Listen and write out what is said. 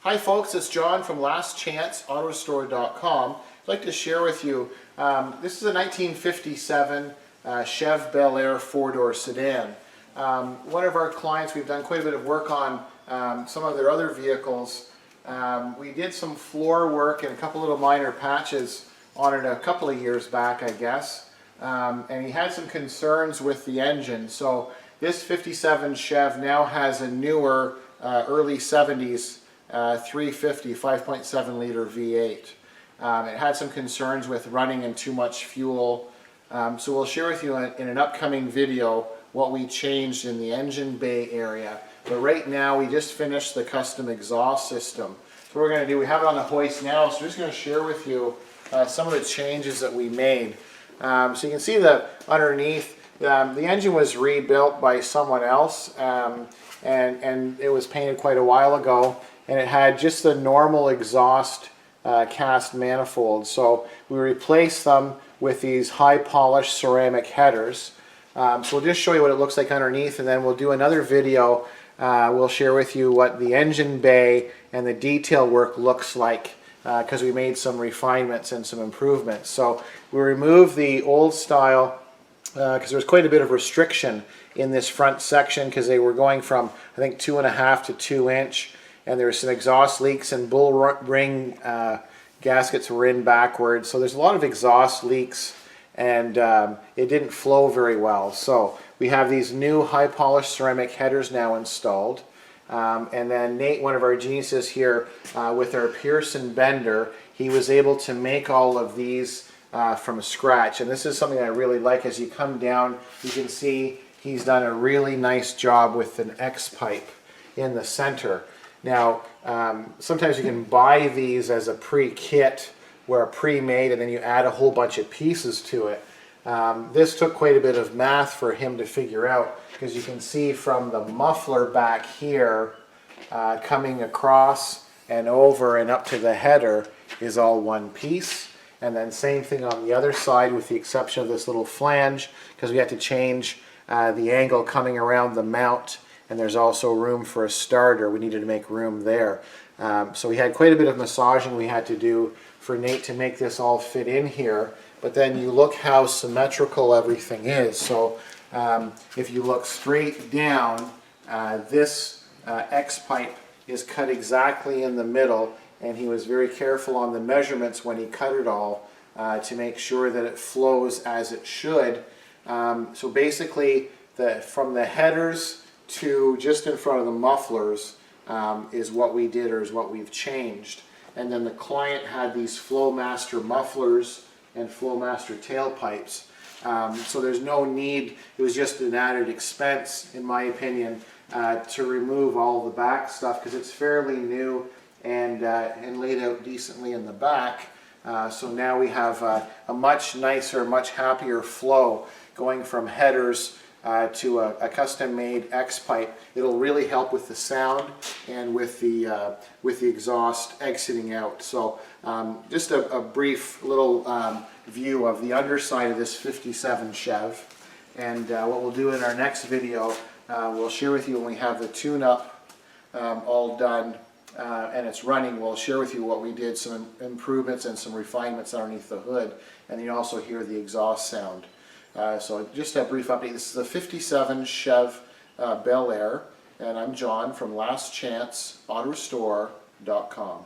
Hi folks, it's John from lastchanceautorestore.com. I'd like to share with you, this is a 1957 Chevy Bel 4-door sedan. One of our clients, we've done quite a bit of work on some of their other vehicles. We did some floor work and a couple little minor patches on it a couple of years back, I guess. And he had some concerns with the engine. So this 57 Chev now has a newer early 70s 350 5.7 liter V8. It had some concerns with running in too much fuel. So we'll share with you in an upcoming video what we changed in the engine bay area. But right now we just finished the custom exhaust system. So what we're going to do, we have it on the hoist now, so we're just going to share with you some of the changes that we made. So you can see that underneath, the engine was rebuilt by someone else, and it was painted quite a while ago, and it had just the normal exhaust cast manifold. So we replaced them with these high polished ceramic headers. So we'll just show you what it looks like underneath, and then we'll do another video. We'll share with you what the engine bay and the detail work looks like, because we made some refinements and some improvements. So we removed the old style because there was quite a bit of restriction in this front section, because they were going from, I think, 2.5 to 2 inch, and there were some exhaust leaks, and bull ring gaskets were in backwards. So there's a lot of exhaust leaks, and it didn't flow very well. So we have these new high polished ceramic headers now installed. And then Nate, one of our geniuses here, with our Pearson bender, he was able to make all of these from scratch. And this is something I really like. As you come down, you can see he's done a really nice job with an X pipe in the center. Now, sometimes you can buy these as a pre-kit, where pre-made, and then you add a whole bunch of pieces to it. This took quite a bit of math for him to figure out, because you can see from the muffler back here coming across and over and up to the header is all one piece. And then same thing on the other side, with the exception of this little flange, because we had to change the angle coming around the mount, and there's also room for a starter. We needed to make room there. So we had quite a bit of massaging we had to do for Nate to make this all fit in here. But then you look how symmetrical everything is. So if you look straight down, this X pipe is cut exactly in the middle, and he was very careful on the measurements when he cut it all to make sure that it flows as it should. So basically, from the headers to just in front of the mufflers is what we did, or is what we've changed. And then the client had these Flowmaster mufflers and Flowmaster tailpipes. So there's no need, it was just an added expense, in my opinion, to remove all the back stuff, because it's fairly new and laid out decently in the back. So now we have a much nicer, much happier flow going from headers to a custom-made X pipe. It'll really help with the sound and with the exhaust exiting out. So just a brief little view of the underside of this 57 Chev. And what we'll do in our next video, we'll share with you when we have the tune-up all done and it's running. We'll share with you what we did, some improvements and some refinements underneath the hood, and you also hear the exhaust sound. So just a brief update. This is a 57 Chevy Bel, and I'm John from lastchanceautorestore.com.